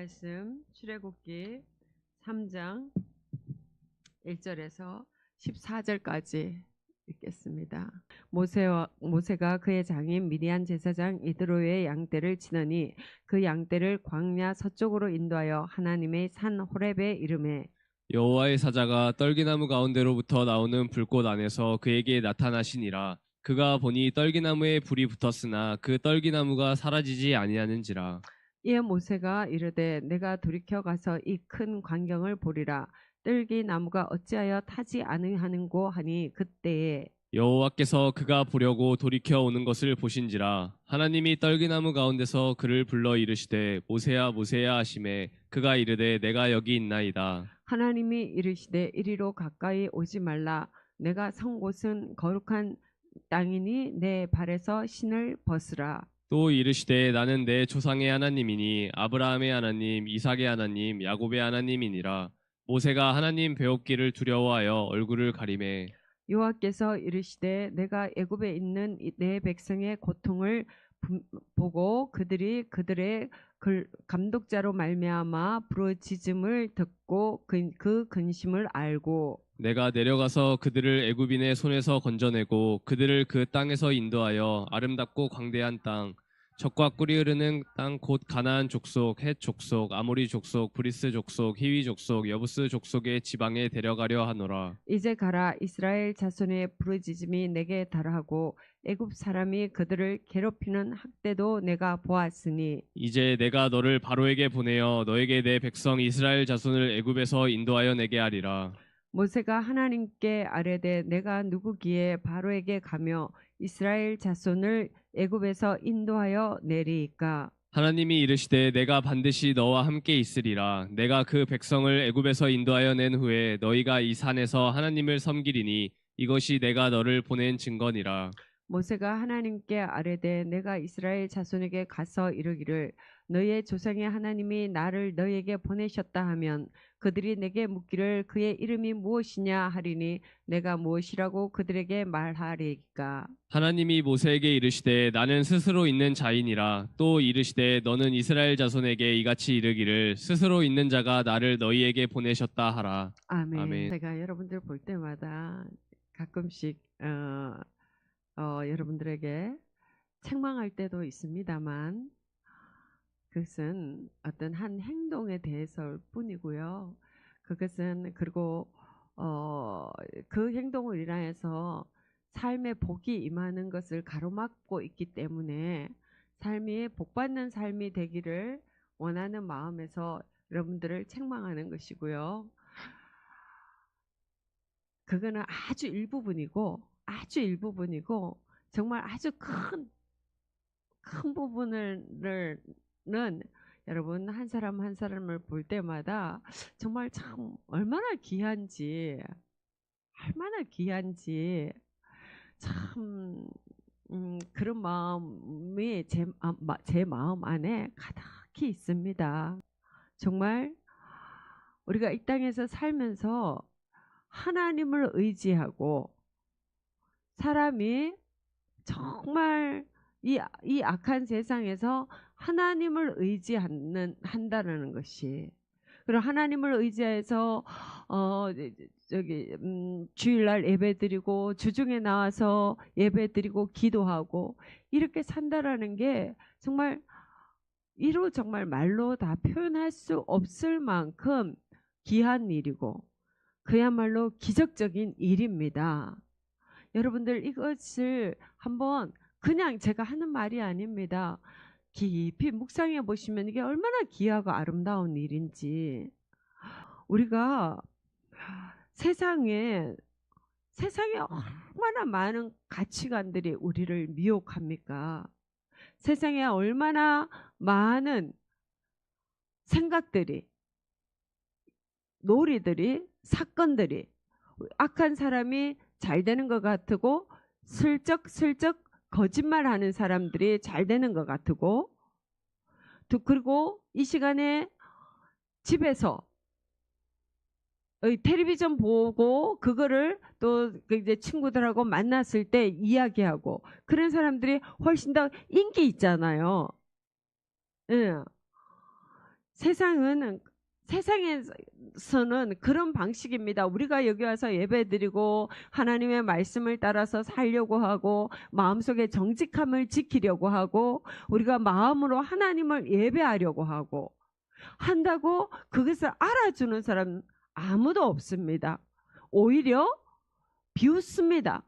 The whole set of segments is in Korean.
말씀 출애굽기 3장 1절에서 14절까지 읽겠습니다. 모세가 그의 장인 미디안 제사장 이드로의 양떼를 치더니 그 양떼를 광야 서쪽으로 인도하여 하나님의 산 호렙에 이르매 여호와의 사자가 떨기나무 가운데로부터 나오는 불꽃 안에서 그에게 나타나시니라. 그가 보니 떨기나무에 불이 붙었으나 그 떨기나무가 사라지지 아니하는지라. 이에 모세가 이르되 내가 돌이켜 가서 이 큰 광경을 보리라. 떨기나무가 어찌하여 타지 아니하는고 하니 그때에 여호와께서 그가 보려고 돌이켜 오는 것을 보신지라. 하나님이 떨기나무 가운데서 그를 불러 이르시되 모세야 모세야 하시매 그가 이르되 내가 여기 있나이다. 하나님이 이르시되 이리로 가까이 오지 말라. 내가 선 곳은 거룩한 땅이니 내 발에서 신을 벗으라. 또 이르시되 나는 내 조상의 하나님이니 아브라함의 하나님 이삭의 하나님 야곱의 하나님이니라. 모세가 하나님 배웁기를 두려워하여 얼굴을 가리매 여호와께서 이르시되 내가 애굽에 있는 내 백성의 고통을 보고 그들이 그들의 감독자로 말미암아 부르짖음을 듣고 그 근심을 알고 내가 내려가서 그들을 애굽인의 손에서 건져내고 그들을 그 땅에서 인도하여 아름답고 광대한 땅 젖과 꿀이 흐르는 땅 곧 가나안 족속, 헷 족속, 아모리 족속, 브리스 족속, 히위 족속, 여부스 족속의 지방에 데려가려 하노라. 이제 가라. 이스라엘 자손의 부르짖음이 내게 달하고 애굽 사람이 그들을 괴롭히는 학대도 내가 보았으니 이제 내가 너를 바로에게 보내어 너에게 내 백성 이스라엘 자손을 애굽에서 인도하여 내게 하리라. 모세가 하나님께 아뢰되 내가 누구기에 바로에게 가며 이스라엘 자손을 애굽에서 인도하여 내리이까. 하나님이 이르시되 내가 반드시 너와 함께 있으리라. 내가 그 백성을 애굽에서 인도하여 낸 후에 너희가 이 산에서 하나님을 섬기리니 이것이 내가 너를 보낸 증거니라. 모세가 하나님께 아뢰되 내가 이스라엘 자손에게 가서 이르기를 너희의 조상의 하나님이 나를 너희에게 보내셨다 하면 그들이 내게 묻기를 그의 이름이 무엇이냐 하리니 내가 무엇이라고 그들에게 말하리까. 하나님이 모세에게 이르시되 나는 스스로 있는 자이니라. 또 이르시되 너는 이스라엘 자손에게 이같이 이르기를 스스로 있는 자가 나를 너희에게 보내셨다 하라. 아멘. 아멘. 제가 여러분들 볼 때마다 가끔씩 여러분들에게 책망할 때도 있습니다만 그것은 어떤 한 행동에 대해서일 뿐이고요. 그것은 그리고 그 행동을 인하여서 삶의 복이 임하는 것을 가로막고 있기 때문에 삶이 복받는 삶이 되기를 원하는 마음에서 여러분들을 책망하는 것이고요. 그거는 아주 일부분이고 정말 아주 큰 부분을 여러분 한 사람 한 사람을 볼 때마다 정말 참 얼마나 귀한지 참 그런 마음이 제 마음 안에 가득히 있습니다. 정말 우리가 이 땅에서 살면서 하나님을 의지하고 사람이 정말 이 악한 세상에서 하나님을 한다는 것이 그리고 하나님을 의지해서 주일날 예배드리고 주중에 나와서 예배드리고 기도하고 이렇게 산다라는 게 정말 정말 말로 다 표현할 수 없을 만큼 귀한 일이고 그야말로 기적적인 일입니다. 여러분들 이것을 한번 그냥 제가 하는 말이 아닙니다. 깊이 묵상해 보시면 이게 얼마나 귀하고 아름다운 일인지. 우리가 세상에 얼마나 많은 가치관들이 우리를 미혹합니까? 세상에 얼마나 많은 생각들이 놀이들이 사건들이 악한 사람이 잘 되는 것 같고 슬쩍 거짓말하는 사람들이 잘 되는 것 같고 그리고 이 시간에 집에서 텔레비전 보고 그거를 또 이제 친구들하고 만났을 때 이야기하고 그런 사람들이 훨씬 더 인기 있잖아요. 예. 세상에서는 그런 방식입니다. 우리가 여기 와서 예배드리고 하나님의 말씀을 따라서 살려고 하고 마음속에 정직함을 지키려고 하고 우리가 마음으로 하나님을 예배하려고 하고 한다고 그것을 알아주는 사람 아무도 없습니다. 오히려 비웃습니다.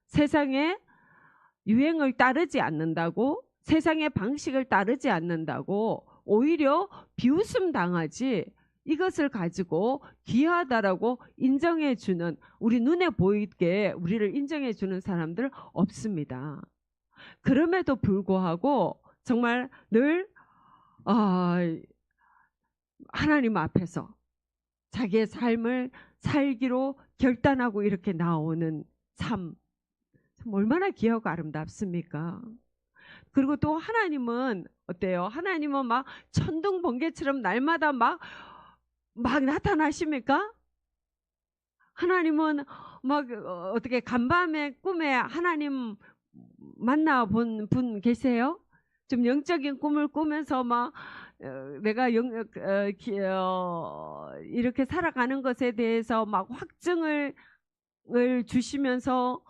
세상의 유행을 따르지 않는다고, 세상의 방식을 따르지 않는다고 오히려 비웃음 당하지, 이것을 가지고 귀하다라고 인정해주는, 우리 눈에 보이게 우리를 인정해주는 사람들 없습니다. 그럼에도 불구하고 정말 늘 하나님 앞에서 자기의 삶을 살기로 결단하고 이렇게 나오는 삶, 얼마나 귀하고 아름답습니까? 그리고 또 하나님은 어때요? 하나님은 막 천둥 번개처럼 날마다 막 나타나십니까? 하나님은 막 어떻게 간밤에 꿈에 하나님 만나본 분 계세요? 좀 영적인 꿈을 꾸면서 막 내가 이렇게 살아가는 것에 대해서 막 확증을 주시면서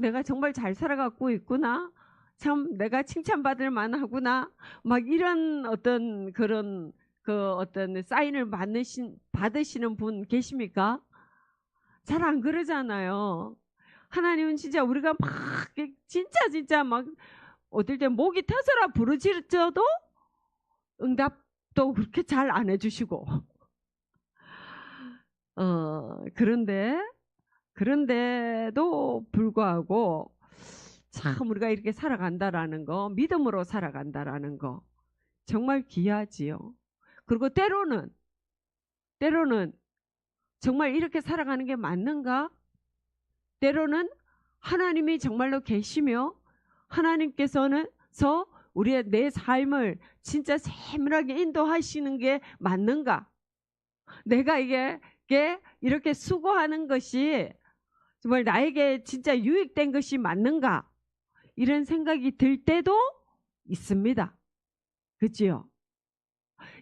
내가 정말 잘 살아가고 있구나, 참 내가 칭찬받을 만하구나, 막 이런 어떤 그런 어떤 사인을 받으시는 분 계십니까? 잘 안 그러잖아요. 하나님은 진짜 우리가 막 진짜 막 어떨 때 목이 터져라 부르짖어도 응답도 그렇게 잘 안 해주시고 그런데도 불구하고 참 우리가 이렇게 살아간다라는 거, 믿음으로 살아간다라는 거 정말 귀하지요. 그리고 때로는 정말 이렇게 살아가는 게 맞는가? 때로는 하나님이 정말로 계시며 하나님께서는 우리의 내 삶을 진짜 세밀하게 인도하시는 게 맞는가? 내가 이게 이렇게 수고하는 것이 정말 나에게 진짜 유익된 것이 맞는가? 이런 생각이 들 때도 있습니다. 그렇지요?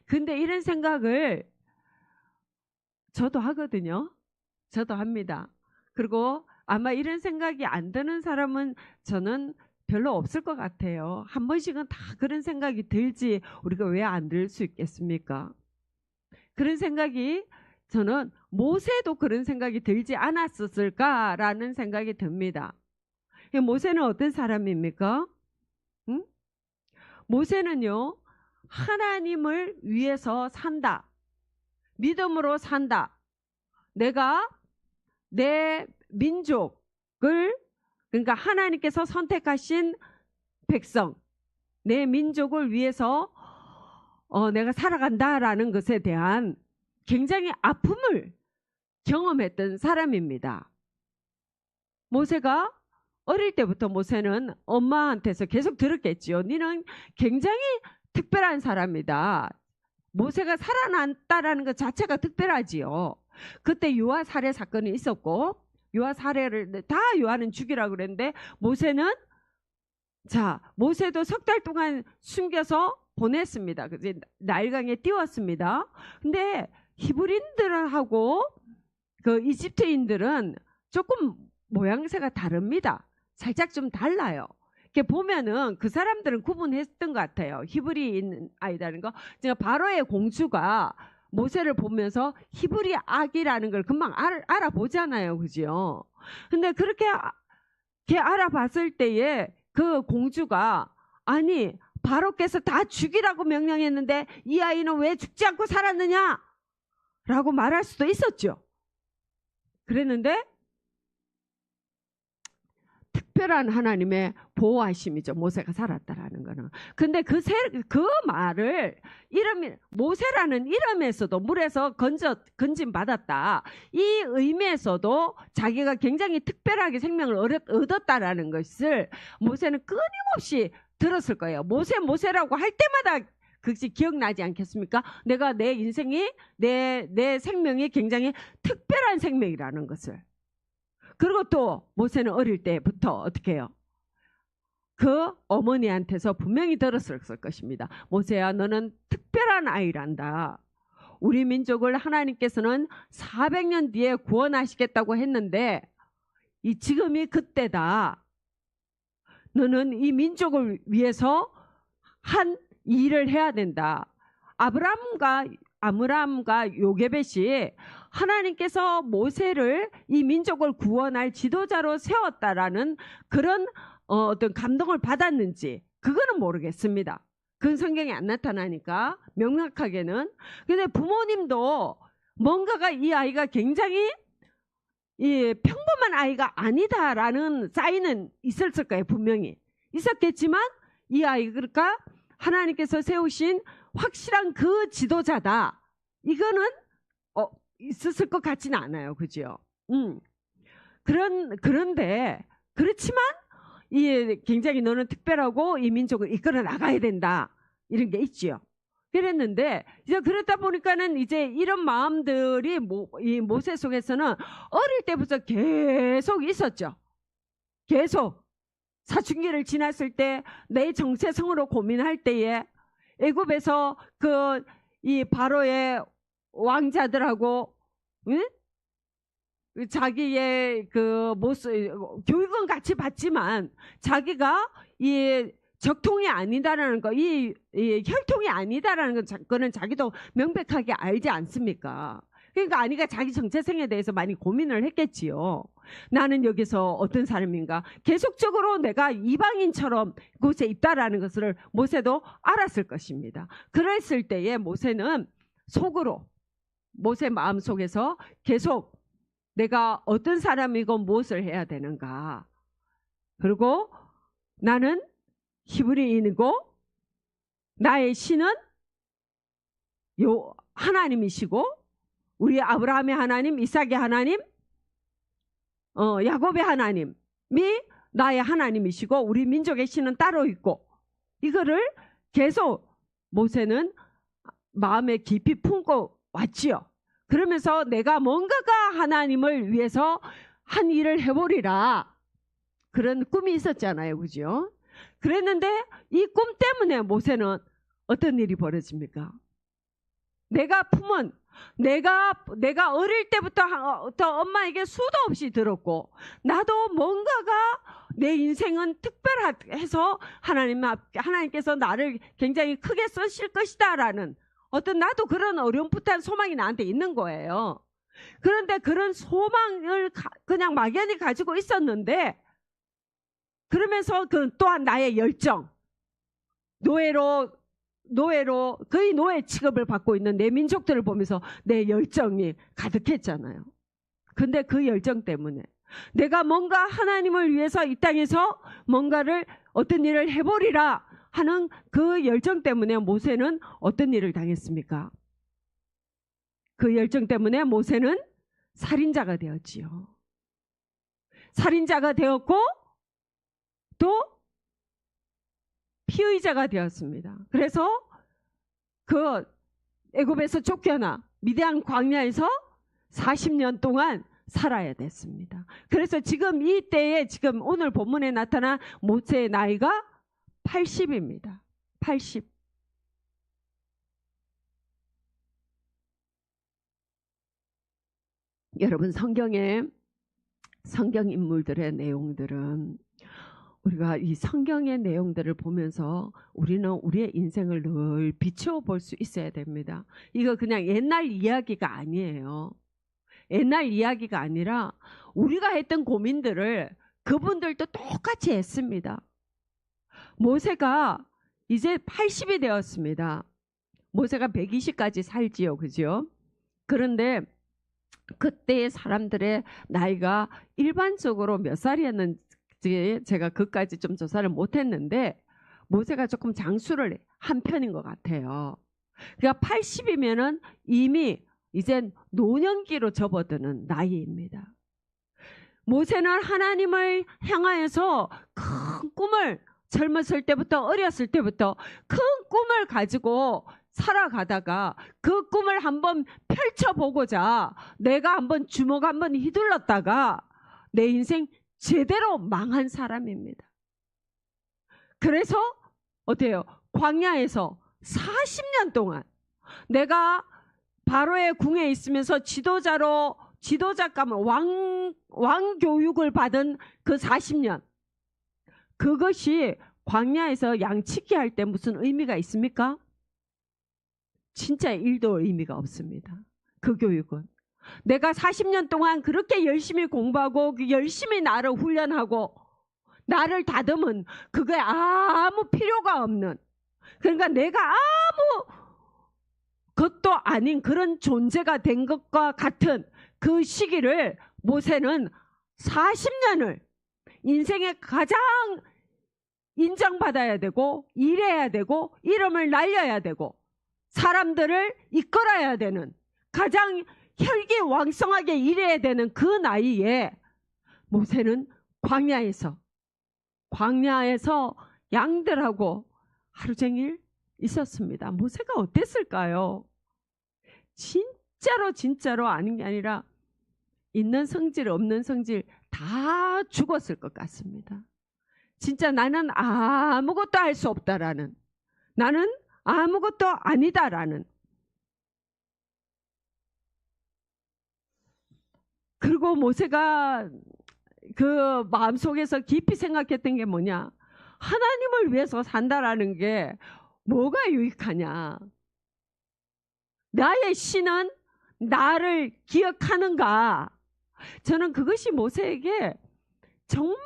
근데 이런 생각을 저도 하거든요. 저도 합니다. 그리고 아마 이런 생각이 안 드는 사람은 저는 별로 없을 것 같아요. 한 번씩은 다 그런 생각이 들지 우리가 왜 안 들 수 있겠습니까? 그런 생각이 저는 모세도 그런 생각이 들지 않았었을까라는 생각이 듭니다. 모세는 어떤 사람입니까? 응? 모세는요, 하나님을 위해서 산다. 믿음으로 산다. 내가 내 민족을, 그러니까 하나님께서 선택하신 백성, 내 민족을 위해서 내가 살아간다라는 것에 대한 굉장히 아픔을 경험했던 사람입니다. 모세가 어릴 때부터 모세는 엄마한테서 계속 들었겠지요. 너는 굉장히 특별한 사람이다. 모세가 살아났다라는 것 자체가 특별하지요. 그때 유아 살해 사건이 있었고 유아 살해를 다 유아는 죽이라고 그랬는데 모세는 모세도 석 달 동안 숨겨서 보냈습니다. 그래서 나일강에 띄웠습니다. 근데 히브리인들하고 그 이집트인들은 조금 모양새가 다릅니다. 살짝 좀 달라요. 이렇게 보면은 그 사람들은 구분했던 것 같아요. 히브리인 아이라는 거. 제가 바로의 공주가 모세를 보면서 히브리 아기라는 걸 금방 알아보잖아요. 그죠? 근데 그렇게 알아봤을 때에 그 공주가 아니 바로께서 다 죽이라고 명령했는데 이 아이는 왜 죽지 않고 살았느냐? 라고 말할 수도 있었죠. 그랬는데 특별한 하나님의 보호하심이죠. 모세가 살았다라는 거는. 근데 그 말을 모세라는 이름에서도 물에서 건짐 받았다. 이 의미에서도 자기가 굉장히 특별하게 생명을 얻었다라는 것을 모세는 끊임없이 들었을 거예요. 모세라고 할 때마다 그것이 기억나지 않겠습니까? 내가 내 인생이 내 생명이 굉장히 특별한 생명이라는 것을. 그리고 또 모세는 어릴 때부터 어떻게 해요? 그 어머니한테서 분명히 들었을 것입니다. 모세야, 너는 특별한 아이란다. 우리 민족을 하나님께서는 400년 뒤에 구원하시겠다고 했는데 지금이 그때다. 너는 이 민족을 위해서 한 일을 해야 된다. 아므람과 요게벳이 하나님께서 모세를 이 민족을 구원할 지도자로 세웠다라는 그런 어떤 감동을 받았는지 그거는 모르겠습니다. 그건 성경에 안 나타나니까 명확하게는. 근데 부모님도 뭔가가 이 아이가 굉장히 평범한 아이가 아니다라는 사인은 있었을 거예요. 분명히 있었겠지만 이 아이가 하나님께서 세우신 확실한 그 지도자다. 이거는 있었을 것 같지는 않아요. 그죠? 그런데 그렇지만 굉장히 너는 특별하고 이 민족을 이끌어 나가야 된다. 이런 게 있지요. 그랬는데 이제 그러다 보니까는 이제 이런 마음들이 이 모세 속에서는 어릴 때부터 계속 있었죠. 계속 사춘기를 지났을 때 내 정체성으로 고민할 때에 애굽에서 이 바로의 왕자들하고 자기의 그 모습 교육은 같이 받지만 자기가 이 적통이 아니다라는 거, 이 혈통이 아니다라는 거는 자기도 명백하게 알지 않습니까? 그러니까 아니가 자기 정체성에 대해서 많이 고민을 했겠지요. 나는 여기서 어떤 사람인가? 계속적으로 내가 이방인처럼 곳에 있다라는 것을 모세도 알았을 것입니다. 그랬을 때에 모세는 속으로 모세 마음속에서 계속 내가 어떤 사람이고 무엇을 해야 되는가? 그리고 나는 히브리인이고 나의 신은 하나님이시고 우리 아브라함의 하나님, 이삭의 하나님, 야곱의 하나님이 나의 하나님이시고 우리 민족의 신은 따로 있고 이거를 계속 모세는 마음에 깊이 품고 왔지요. 그러면서 내가 뭔가가 하나님을 위해서 한 일을 해보리라 그런 꿈이 있었잖아요. 그죠? 그랬는데 이 꿈 때문에 모세는 어떤 일이 벌어집니까? 내가 품은 내가 어릴 때부터 엄마에게 수도 없이 들었고 나도 뭔가가 내 인생은 특별해서 하나님께서 나를 굉장히 크게 쓰실 것이다 라는 어떤 나도 그런 어렴풋한 소망이 나한테 있는 거예요. 그런데 그런 소망을 그냥 막연히 가지고 있었는데 그러면서 또한 나의 열정, 노예로 거의 노예 취급을 받고 있는 내 민족들을 보면서 내 열정이 가득했잖아요. 근데 그 열정 때문에 내가 뭔가 하나님을 위해서 이 땅에서 뭔가를 어떤 일을 해보리라 하는 그 열정 때문에 모세는 어떤 일을 당했습니까? 그 열정 때문에 모세는 살인자가 되었지요. 살인자가 되었고 또 피의자가 되었습니다. 그래서 그 애굽에서 쫓겨나 미디안 광야에서 40년 동안 살아야 됐습니다. 그래서 지금 이때에 지금 오늘 본문에 나타난 모세의 나이가 80입니다. 80. 여러분 성경 인물들의 내용들은 우리가 이 성경의 내용들을 보면서 우리는 우리의 인생을 늘 비추어 볼 수 있어야 됩니다. 이거 그냥 옛날 이야기가 아니에요. 옛날 이야기가 아니라 우리가 했던 고민들을 그분들도 똑같이 했습니다. 모세가 이제 80이 되었습니다. 모세가 120까지 살지요. 그죠? 그런데 그때의 사람들의 나이가 일반적으로 몇 살이었는지 제가 그까지 좀 조사를 못했는데 모세가 조금 장수를 한 편인 것 같아요. 그러니까 80이면은 이미 이제 노년기로 접어드는 나이입니다. 모세는 하나님을 향하여서 큰 꿈을 젊었을 때부터 어렸을 때부터 큰 꿈을 가지고 살아가다가 그 꿈을 한번 펼쳐보고자 내가 한번 주먹 한번 휘둘렀다가 내 인생 제대로 망한 사람입니다. 그래서 어때요? 광야에서 40년 동안 내가 바로의 궁에 있으면서 지도자감을 왕 교육을 받은 그 40년, 그것이 광야에서 양치기 할 때 무슨 의미가 있습니까? 진짜 1도 의미가 없습니다. 그 교육은. 내가 40년 동안 그렇게 열심히 공부하고 열심히 나를 훈련하고 나를 다듬은 그게 아무 필요가 없는, 그러니까 내가 아무 것도 아닌 그런 존재가 된 것과 같은 그 시기를 모세는 40년을 인생에 가장 인정받아야 되고 일해야 되고 이름을 날려야 되고 사람들을 이끌어야 되는, 가장 혈기왕성하게 일해야 되는 그 나이에 모세는 광야에서 양들하고 하루 종일 있었습니다. 모세가 어땠을까요? 진짜로 아닌 게 아니라 있는 성질 없는 성질 다 죽었을 것 같습니다. 진짜 나는 아무것도 할 수 없다라는, 나는 아무것도 아니다라는. 그리고 모세가 그 마음속에서 깊이 생각했던 게 뭐냐, 하나님을 위해서 산다라는 게 뭐가 유익하냐, 나의 신은 나를 기억하는가. 저는 그것이 모세에게 정말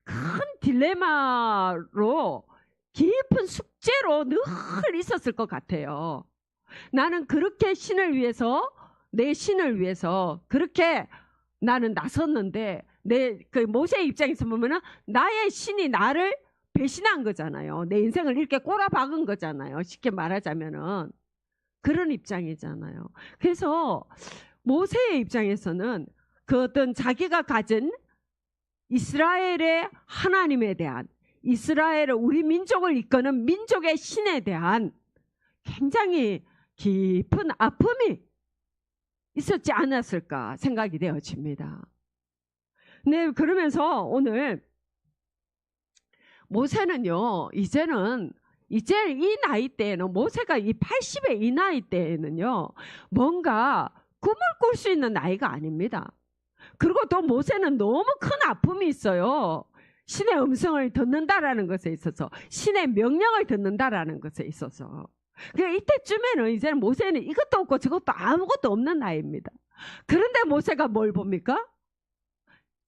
큰 딜레마로 깊은 숙제로 늘 있었을 것 같아요. 나는 그렇게 신을 위해서, 내 신을 위해서 그렇게 나는 나섰는데, 그 모세의 입장에서 보면은 나의 신이 나를 배신한 거잖아요. 내 인생을 이렇게 꼬라박은 거잖아요. 쉽게 말하자면은 그런 입장이잖아요. 그래서 모세의 입장에서는 그 어떤 자기가 가진 이스라엘의 하나님에 대한, 이스라엘을, 우리 민족을 이끄는 민족의 신에 대한 굉장히 깊은 아픔이 있었지 않았을까 생각이 되어집니다. 네, 그러면서 오늘 모세는요, 이제 이 나이 때에는, 모세가 이 80의 이 나이 때에는요, 뭔가 꿈을 꿀 수 있는 나이가 아닙니다. 그리고 또 모세는 너무 큰 아픔이 있어요. 신의 음성을 듣는다라는 것에 있어서, 신의 명령을 듣는다라는 것에 있어서. 그러니까 이때쯤에는 이제는 모세는 이것도 없고 저것도 아무것도 없는 나이입니다. 그런데 모세가 뭘 봅니까?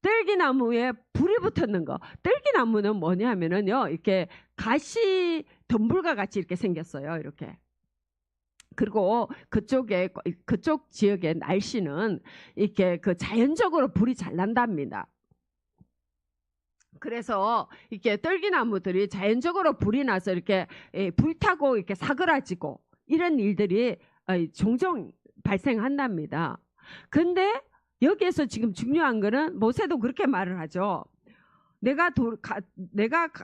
뜰기나무에 불이 붙었는 거. 뜰기나무는 뭐냐면은요, 이렇게 가시 덤불과 같이 이렇게 생겼어요. 이렇게. 그리고 그쪽 지역의 날씨는 이렇게 그 자연적으로 불이 잘 난답니다. 그래서 이렇게 뜰기나무들이 자연적으로 불이 나서 이렇게 불타고 이렇게 사그라지고 이런 일들이 종종 발생한답니다. 근데 여기에서 지금 중요한 거는, 모세도 그렇게 말을 하죠. 내가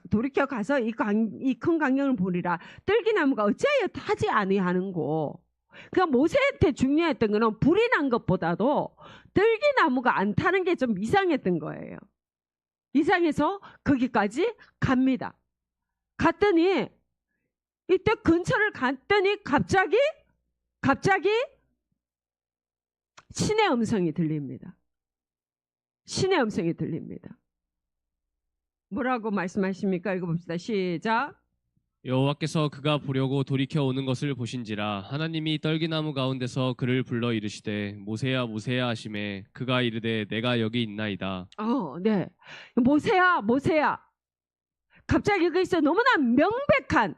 돌이켜 가서 이 큰 광경을 보리라. 뜰기나무가 어찌하여 타지 아니하는고. 그러니까 모세한테 중요했던 거는 불이 난 것보다도 뜰기나무가 안 타는 게 좀 이상했던 거예요. 이상해서 거기까지 갑니다. 갔더니 이때 근처를 갔더니 갑자기 신의 음성이 들립니다. 신의 음성이 들립니다. 뭐라고 말씀하십니까? 읽어봅시다. 시작. 여호와께서 그가 보려고 돌이켜 오는 것을 보신지라 하나님이 떨기나무 가운데서 그를 불러 이르시되 모세야 모세야 하시매 그가 이르되 내가 여기 있나이다. 네. 모세야 모세야. 갑자기 거기서 너무나 명백한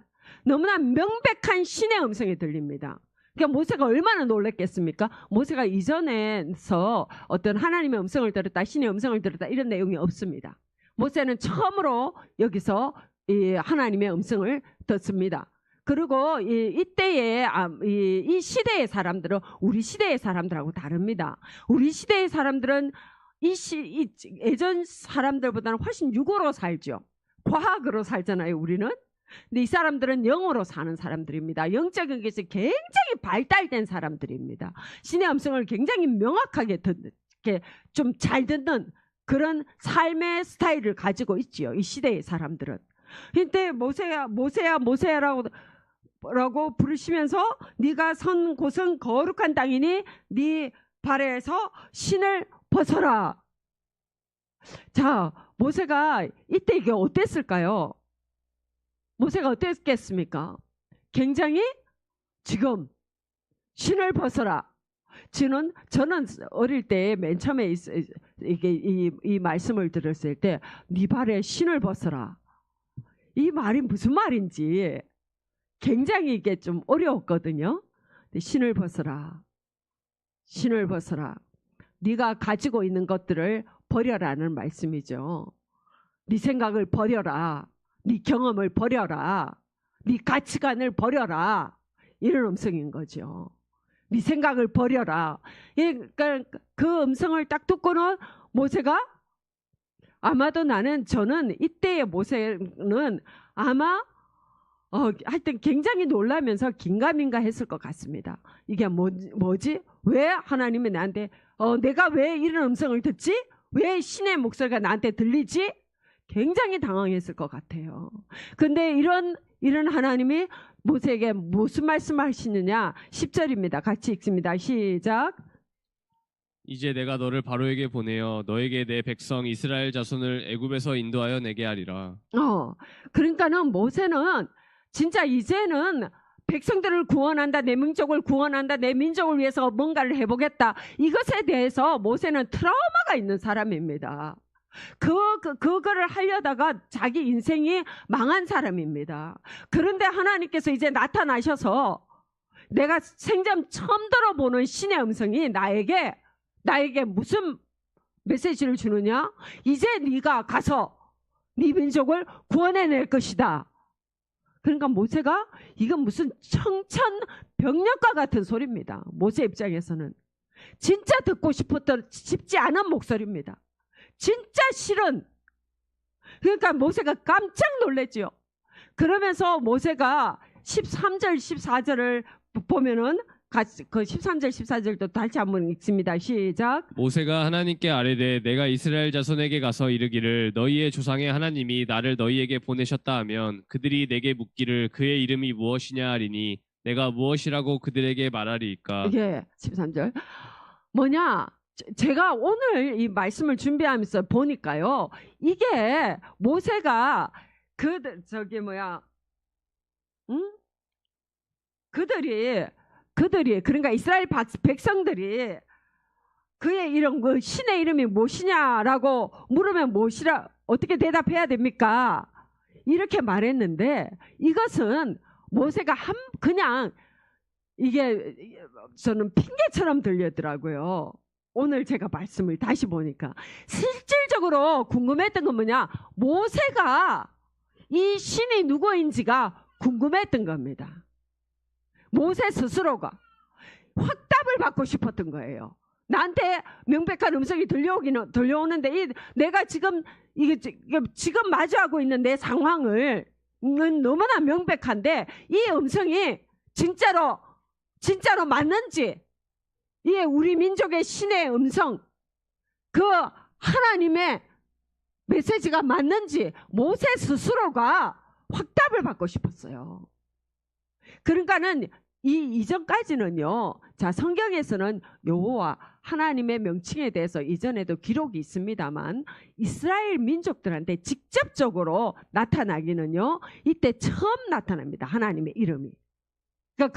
신의 음성이 들립니다. 그러니까 모세가 얼마나 놀랐겠습니까? 모세가 이전에서 어떤 하나님의 음성을 들었다, 신의 음성을 들었다 이런 내용이 없습니다. 모세는 처음으로 여기서 이 하나님의 음성을 듣습니다. 그리고 이때의 이 시대의 사람들은 우리 시대의 사람들하고 다릅니다. 우리 시대의 사람들은 예전 사람들보다는 훨씬 육으로 살죠. 과학으로 살잖아요, 우리는. 근데 이 사람들은 영으로 사는 사람들입니다. 영적인 것이 굉장히 발달된 사람들입니다. 신의 음성을 굉장히 명확하게 좀 잘 듣는 그런 삶의 스타일을 가지고 있지요, 이 시대의 사람들은. 근데 모세야 모세야 모세야라고 부르시면서 네가 선 곳은 거룩한 땅이니 네 발에서 신을 벗어라. 자, 모세가 이때 이게 어땠을까요? 모세가 어땠겠습니까? 굉장히 지금 신을 벗어라. 저는 어릴 때 맨 처음에 이게 이 말씀을 들었을 때 네 발에 신을 벗어라. 이 말이 무슨 말인지 굉장히 이게 좀 어려웠거든요. 신을 벗어라. 신을 벗어라. 네가 가지고 있는 것들을 버려라는 말씀이죠. 네 생각을 버려라. 네 경험을 버려라. 네 가치관을 버려라. 이런 음성인 거죠. 네 생각을 버려라. 그러니까 그 음성을 딱 듣고는 모세가 아마도 저는 이때의 모세는 아마 하여튼 굉장히 놀라면서 긴가민가 했을 것 같습니다. 이게 뭐지? 왜 하나님이 나한테 내가 왜 이런 음성을 듣지? 왜 신의 목소리가 나한테 들리지? 굉장히 당황했을 것 같아요. 근데 이런 하나님이 모세에게 무슨 말씀을 하시느냐? 10절입니다. 같이 읽습니다. 시작. 이제 내가 너를 바로에게 보내어 너에게 내 백성 이스라엘 자손을 애굽에서 인도하여 내게 하리라. 그러니까는 모세는 진짜 이제는 백성들을 구원한다, 내 민족을 구원한다, 내 민족을 위해서 뭔가를 해보겠다. 이것에 대해서 모세는 트라우마가 있는 사람입니다. 그거를 하려다가 자기 인생이 망한 사람입니다. 그런데 하나님께서 이제 나타나셔서 내가 생전 처음 들어보는 신의 음성이 나에게 무슨 메시지를 주느냐? 이제 네가 가서 네 민족을 구원해낼 것이다. 그러니까 모세가 이건 무슨 청천벽력과 같은 소리입니다. 모세 입장에서는 진짜 듣고 싶지 않은 목소리입니다. 진짜 싫은. 그러니까 모세가 깜짝 놀랐죠. 그러면서 모세가 13절 14절을 보면은 그 13절 14절도 다시 한번 읽습니다. 시작. 모세가 하나님께 아뢰되 내가 이스라엘 자손에게 가서 이르기를 너희의 조상의 하나님이 나를 너희에게 보내셨다 하면 그들이 내게 묻기를 그의 이름이 무엇이냐 하리니 내가 무엇이라고 그들에게 말하리이까. 예, 13절. 뭐냐? 제가 오늘 이 말씀을 준비하면서 보니까요. 이게 모세가 그들이 그러니까 이스라엘 백성들이 그의 이름 그 신의 이름이 무엇이냐라고 물으면 어떻게 대답해야 됩니까? 이렇게 말했는데 이것은 모세가 그냥 이게 저는 핑계처럼 들리더라고요. 오늘 제가 말씀을 다시 보니까 실질적으로 궁금했던 건 뭐냐? 모세가 이 신이 누구인지가 궁금했던 겁니다. 모세 스스로가 확답을 받고 싶었던 거예요. 나한테 명백한 음성이 들려오는데 내가 지금 지금 마주하고 있는 내 상황을 너무나 명백한데 이 음성이 진짜로 맞는지, 이게 우리 민족의 신의 음성, 그 하나님의 메시지가 맞는지 모세 스스로가 확답을 받고 싶었어요. 그러니까는 이전까지는요. 자, 성경에서는 여호와 하나님의 명칭에 대해서 이전에도 기록이 있습니다만 이스라엘 민족들한테 직접적으로 나타나기는요. 이때 처음 나타납니다. 하나님의 이름이. 그러니까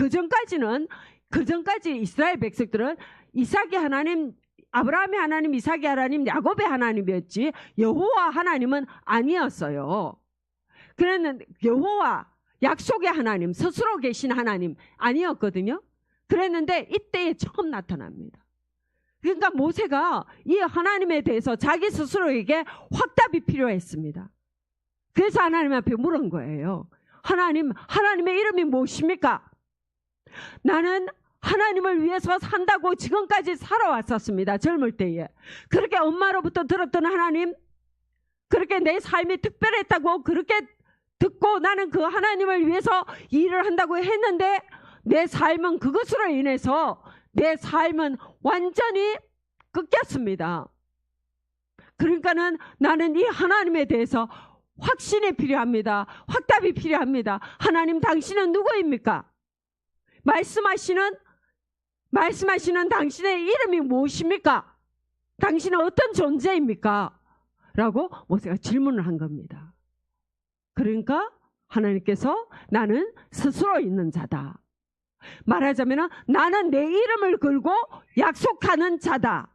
그전까지 이스라엘 백성들은 이삭의 하나님, 아브라함의 하나님, 이삭의 하나님, 야곱의 하나님이었지 여호와 하나님은 아니었어요. 그랬는데 여호와 약속의 하나님, 스스로 계신 하나님 아니었거든요. 그랬는데 이때에 처음 나타납니다. 그러니까 모세가 이 하나님에 대해서 자기 스스로에게 확답이 필요했습니다. 그래서 하나님 앞에 물은 거예요. 하나님의 이름이 무엇입니까? 나는 하나님을 위해서 산다고 지금까지 살아왔었습니다. 젊을 때에. 그렇게 엄마로부터 들었던 하나님, 그렇게 내 삶이 특별했다고 그렇게 듣고 나는 그 하나님을 위해서 일을 한다고 했는데 내 삶은 그것으로 인해서 내 삶은 완전히 꺾였습니다. 그러니까는 나는 이 하나님에 대해서 확신이 필요합니다. 확답이 필요합니다. 하나님, 당신은 누구입니까? 말씀하시는 당신의 이름이 무엇입니까? 당신은 어떤 존재입니까? 라고 모세가 질문을 한 겁니다. 그러니까 하나님께서 나는 스스로 있는 자다. 말하자면 나는 내 이름을 걸고 약속하는 자다.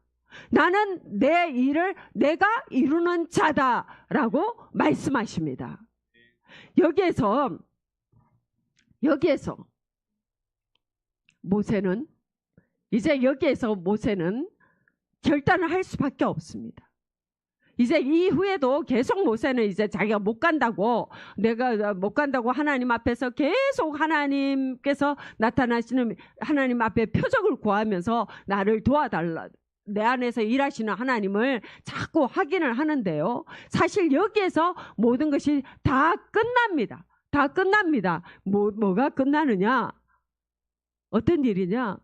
나는 내 일을 내가 이루는 자다라고 말씀하십니다. 여기에서 모세는 결단을 할 수밖에 없습니다. 이제 이후에도 계속 모세는 이제 자기가 못 간다고, 내가 못 간다고 하나님 앞에서 계속 하나님께서 나타나시는 하나님 앞에 표적을 구하면서 나를 도와달라, 내 안에서 일하시는 하나님을 자꾸 확인을 하는데요. 사실 여기에서 모든 것이 다 끝납니다. 다 끝납니다. 뭐가 끝나느냐? 어떤 일이냐?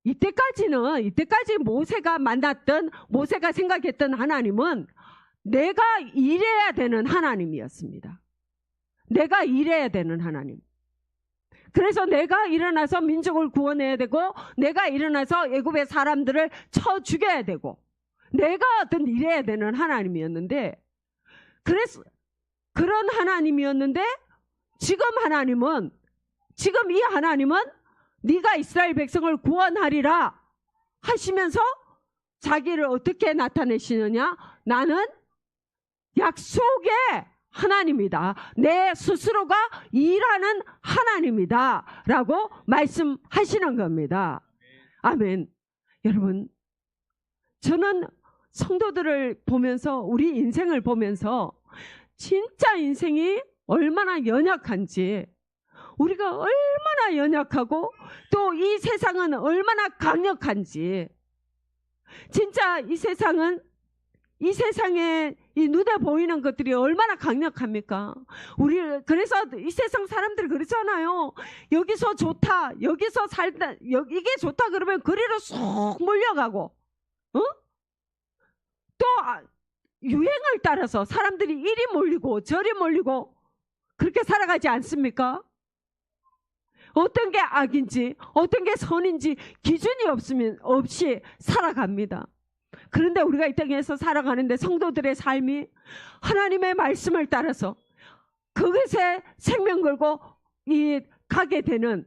이때까지 모세가 생각했던 하나님은 내가 일해야 되는 하나님이었습니다. 내가 일해야 되는 하나님. 그래서 내가 일어나서 민족을 구원해야 되고, 내가 일어나서 애굽의 사람들을 쳐 죽여야 되고, 내가 어떤 일해야 되는 하나님이었는데, 그래서 그런 하나님이었는데 지금 이 하나님은 네가 이스라엘 백성을 구원하리라 하시면서 자기를 어떻게 나타내시느냐? 나는 약속의 하나님이다. 내 스스로가 일하는 하나님이다 라고 말씀하시는 겁니다. 아멘. 여러분, 저는 성도들을 보면서, 우리 인생을 보면서 진짜 인생이 얼마나 연약한지, 우리가 얼마나 연약하고 또 이 세상은 얼마나 강력한지, 진짜 이 세상에 이 눈에 보이는 것들이 얼마나 강력합니까? 그래서 이 세상 사람들이 그러잖아요. 여기서 좋다, 여기서 살다, 이게 좋다 그러면 그리로 쏙 몰려가고, 또 유행을 따라서 사람들이 이리 몰리고 저리 몰리고 그렇게 살아가지 않습니까? 어떤 게 악인지 어떤 게 선인지 기준이 없이 살아갑니다. 그런데 우리가 이 땅에서 살아가는데 성도들의 삶이 하나님의 말씀을 따라서 그것에 생명 걸고 가게 되는,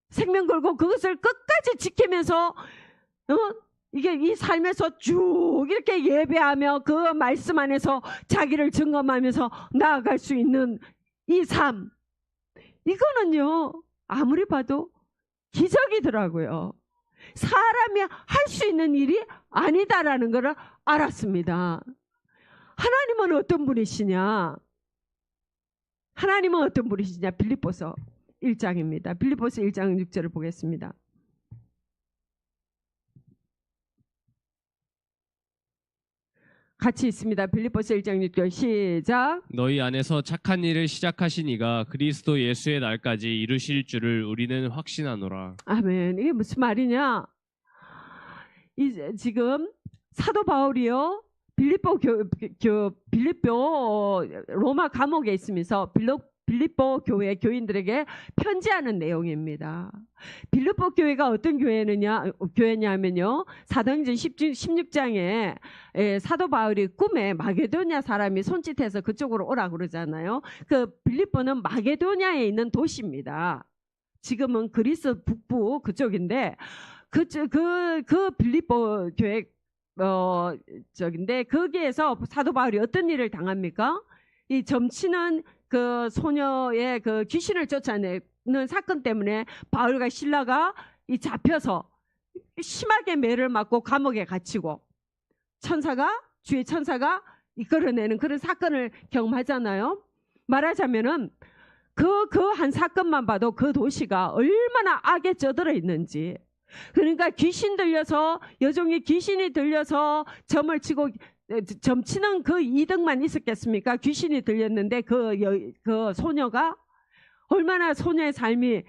생명 걸고 그것을 끝까지 지키면서 이게 이 삶에서 쭉 이렇게 예배하며 그 말씀 안에서 자기를 증거하면서 나아갈 수 있는 이 삶, 이거는요 아무리 봐도 기적이더라고요. 사람이 할 수 있는 일이 아니다라는 것을 알았습니다. 하나님은 어떤 분이시냐? 빌립보서 1장입니다. 빌립보서 1장 6절을 보겠습니다. 같이 있습니다. 빌립보서 1장 6절 시작. 너희 안에서 착한 일을 시작하신 이가 그리스도 예수의 날까지 이루실 줄을 우리는 확신하노라. 아멘. 이게 무슨 말이냐? 지금 사도 바울이요 빌립보 로마 감옥에 있으면서 빌립보 교회 교인들에게 편지하는 내용입니다. 빌립보 교회가 어떤 교회냐면요. 사도행전 16장에 사도 바울이 꿈에 마게도냐 사람이 손짓해서 그쪽으로 오라고 그러잖아요. 그 빌립보는 마게도냐에 있는 도시입니다. 지금은 그리스 북부 그쪽인데 그 빌립보 교회 거기에서 사도 바울이 어떤 일을 당합니까? 이 점치는 그 소녀의 그 귀신을 쫓아내는 사건 때문에 바울과 실라가 잡혀서 심하게 매를 맞고 감옥에 갇히고 주의 천사가 이끌어내는 그런 사건을 경험하잖아요. 말하자면은 그 한 사건만 봐도 그 도시가 얼마나 악에 쩌들어 있는지. 그러니까 여종이 귀신이 들려서 점을 치고 점치는 그 이득만 있었겠습니까? 귀신이 들렸는데 그 소녀가 얼마나 소녀의 삶이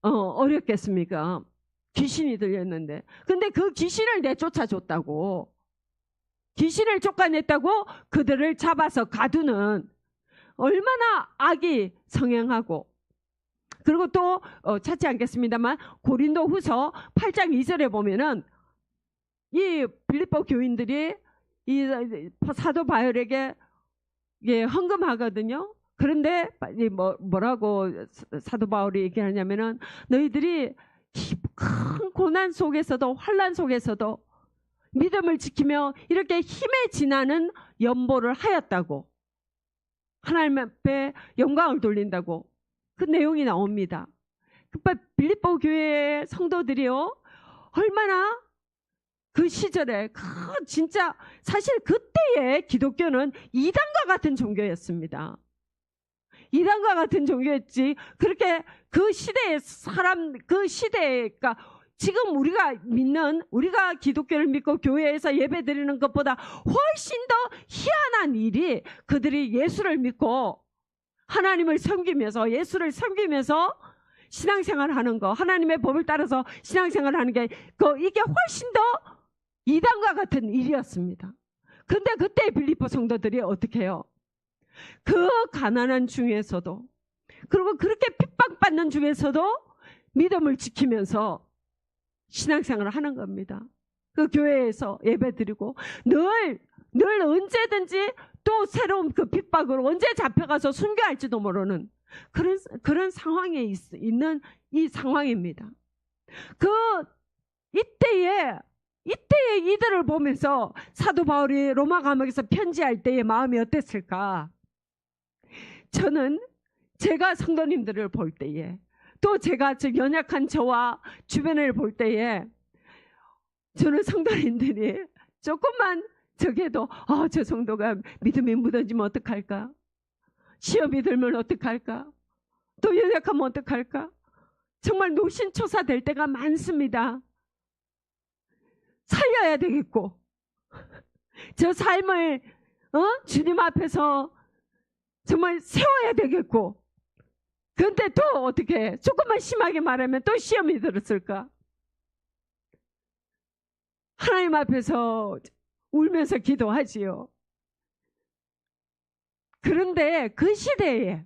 어렵겠습니까? 귀신이 들렸는데. 근데 그 귀신을 내쫓아 줬다고. 귀신을 쫓아냈다고 그들을 잡아서 가두는 얼마나 악이 성행하고, 그리고 또 찾지 않겠습니다만 고린도 후서 8장 2절에 보면은 이 빌립보 교인들이 이 사도 바울에게 헌금하거든요. 그런데 뭐라고 사도 바울이 얘기하냐면은 너희들이 큰 고난 속에서도 환난 속에서도 믿음을 지키며 이렇게 힘에 지나는 연보를 하였다고, 하나님 앞에 영광을 돌린다고 그 내용이 나옵니다. 그러니까 빌립보 교회 성도들이요, 얼마나 그 시절에 진짜 사실 그때의 기독교는 이단과 같은 종교였습니다. 이단과 같은 종교였지. 그렇게 그 시대의 사람, 그 시대가 지금 우리가 기독교를 믿고 교회에서 예배 드리는 것보다 훨씬 더 희한한 일이, 그들이 예수를 믿고 하나님을 섬기면서 예수를 섬기면서 신앙생활을 하는 거, 하나님의 법을 따라서 신앙생활을 하는 게 이게 훨씬 더 이단과 같은 일이었습니다. 근데 그때 빌립보 성도들이 어떻게 해요? 그 가난한 중에서도, 그리고 그렇게 핍박받는 중에서도 믿음을 지키면서 신앙생활을 하는 겁니다. 그 교회에서 예배드리고 늘 언제든지 또 새로운 그 핍박으로 언제 잡혀가서 순교할지도 모르는 그런 상황에 있는 이 상황입니다. 이때에 이들을 보면서 사도 바울이 로마 감옥에서 편지할 때의 마음이 어땠을까? 저는 제가 성도님들을 볼 때에, 또 제가 연약한 저와 주변을 볼 때에, 저는 성도님들이 조금만 저게도 저 성도가 믿음이 무너지면 어떡할까? 시험이 들면 어떡할까? 또 연약하면 어떡할까? 정말 노심초사 될 때가 많습니다. 살려야 되겠고, 저 삶을 주님 앞에서 정말 세워야 되겠고, 그런데 또 어떻게 조금만 심하게 말하면 또 시험이 들었을까? 하나님 앞에서 울면서 기도하지요. 그런데 그 시대에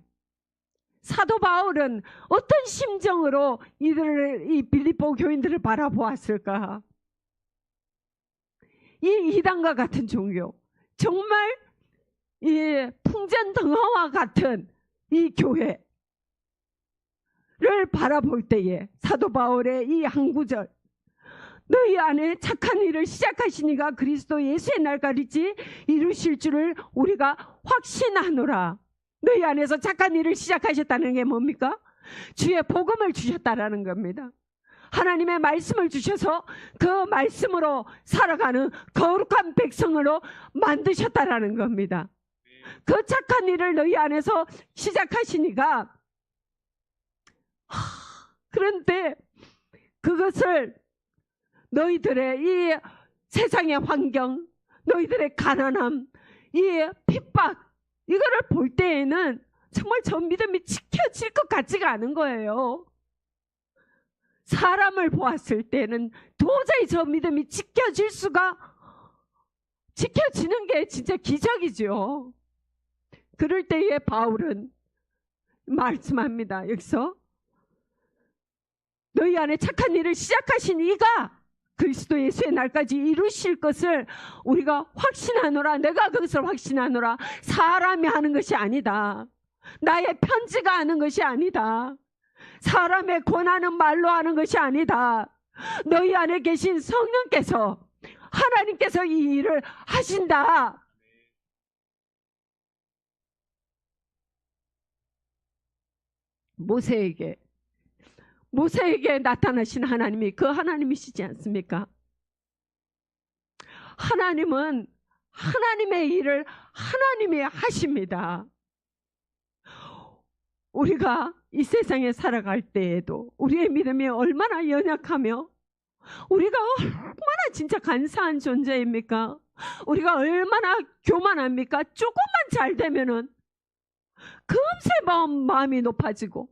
사도 바울은 어떤 심정으로 이 빌립보 교인들을 바라보았을까? 이 이단과 같은 종교, 정말 이 풍전등화와 같은 이 교회를 바라볼 때에 사도 바울의 이 한 구절, 너희 안에 착한 일을 시작하신 이가 그리스도 예수의 날까지 이루실 줄을 우리가 확신하노라. 너희 안에서 착한 일을 시작하셨다는 게 뭡니까? 주의 복음을 주셨다라는 겁니다. 하나님의 말씀을 주셔서 그 말씀으로 살아가는 거룩한 백성으로 만드셨다라는 겁니다. 그 착한 일을 너희 안에서 시작하시니까, 그런데 그것을 너희들의 이 세상의 환경, 너희들의 가난함, 이 핍박, 이거를 볼 때에는 정말 저 믿음이 지켜질 것 같지가 않은 거예요. 사람을 보았을 때는 도저히 저 믿음이 지켜지는 게 진짜 기적이죠. 그럴 때에 바울은 말씀합니다. 여기서 너희 안에 착한 일을 시작하신 이가 그리스도 예수의 날까지 이루실 것을 우리가 확신하노라. 내가 그것을 확신하노라. 사람이 하는 것이 아니다. 나의 편지가 하는 것이 아니다. 사람의 권하는 말로 하는 것이 아니다. 너희 안에 계신 성령께서, 하나님께서 이 일을 하신다. 모세에게 나타나신 하나님이 그 하나님이시지 않습니까? 하나님은 하나님의 일을 하나님이 하십니다. 우리가 이 세상에 살아갈 때에도 우리의 믿음이 얼마나 연약하며 우리가 얼마나 진짜 간사한 존재입니까? 우리가 얼마나 교만합니까? 조금만 잘 되면은 금세 마음이 높아지고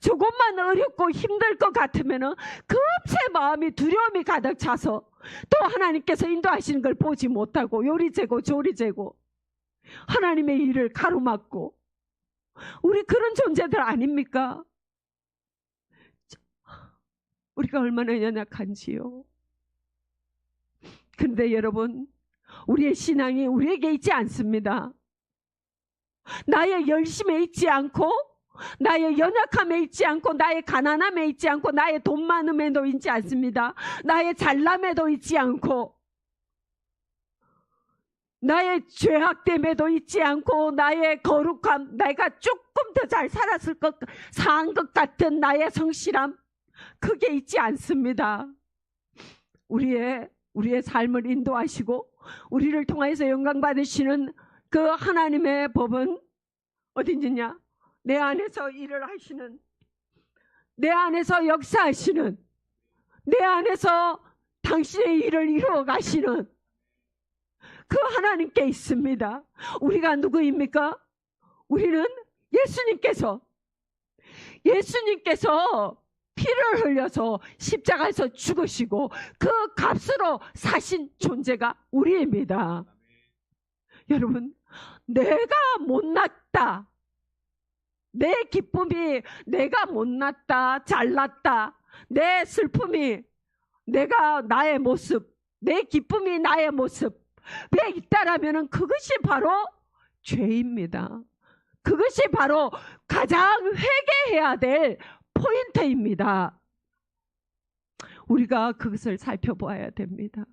조금만 어렵고 힘들 것 같으면 급체 마음이 두려움이 가득 차서 또 하나님께서 인도하시는 걸 보지 못하고 요리재고 조리재고 하나님의 일을 가로막고, 우리 그런 존재들 아닙니까? 우리가 얼마나 연약한지요. 그런데 여러분, 우리의 신앙이 우리에게 있지 않습니다. 나의 열심에 있지 않고, 나의 연약함에 있지 않고, 나의 가난함에 있지 않고, 나의 돈 많음에도 있지 않습니다. 나의 잘남에도 있지 않고, 나의 죄악됨에도 있지 않고, 나의 거룩함, 내가 조금 더 잘 산 것 같은 나의 성실함, 그게 있지 않습니다. 우리의 삶을 인도하시고 우리를 통해서 영광 받으시는 그 하나님의 법은 어딘지냐? 내 안에서 일을 하시는, 내 안에서 역사하시는, 내 안에서 당신의 일을 이루어 가시는 그 하나님께 있습니다. 우리가 누구입니까? 우리는 예수님께서 피를 흘려서 십자가에서 죽으시고 그 값으로 사신 존재가 우리입니다. 여러분, 내가 못났다, 내 기쁨이 내가 못났다, 잘났다, 내 슬픔이 나의 모습, 내 기쁨이 나의 모습에 있다라면 그것이 바로 죄입니다. 그것이 바로 가장 회개해야 될 포인트입니다. 우리가 그것을 살펴보아야 됩니다.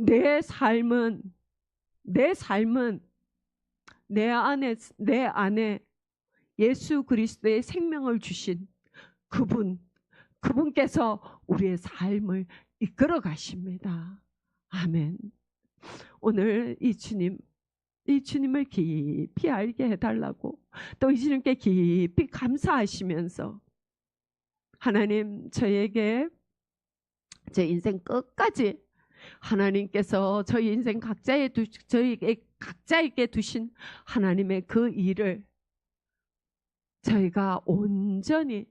내 삶은 내 안에 예수 그리스도의 생명을 주신 그분께서 우리의 삶을 이끌어 가십니다. 아멘. 오늘 이 주님을 깊이 알게 해달라고, 또 이 주님께 깊이 감사하시면서, 하나님, 저에게 제 인생 끝까지 하나님께서 저희 인생 저희에게 각자에게 두신 하나님의 그 일을 저희가 온전히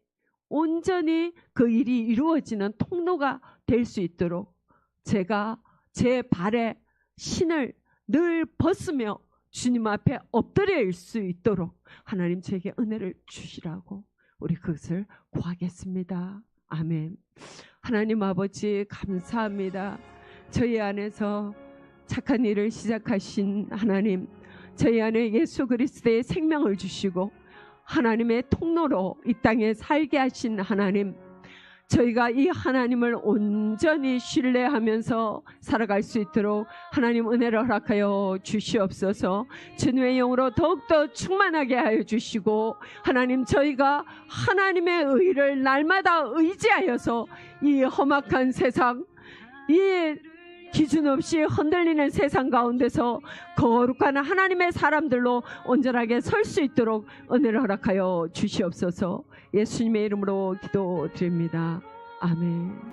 그 일이 이루어지는 통로가 될 수 있도록 제가 제 발에 신을 늘 벗으며 주님 앞에 엎드릴 수 있도록 하나님 저에게 은혜를 주시라고 우리 그것을 구하겠습니다. 아멘. 하나님 아버지, 감사합니다. 저희 안에서 착한 일을 시작하신 하나님, 저희 안에 예수 그리스도의 생명을 주시고 하나님의 통로로 이 땅에 살게 하신 하나님, 저희가 이 하나님을 온전히 신뢰하면서 살아갈 수 있도록 하나님 은혜를 허락하여 주시옵소서. 주님의 영으로 더욱더 충만하게 하여 주시고, 하나님, 저희가 하나님의 의를 날마다 의지하여서 이 험악한 세상, 이 기준 없이 흔들리는 세상 가운데서 거룩한 하나님의 사람들로 온전하게 설 수 있도록 은혜를 허락하여 주시옵소서. 예수님의 이름으로 기도드립니다. 아멘.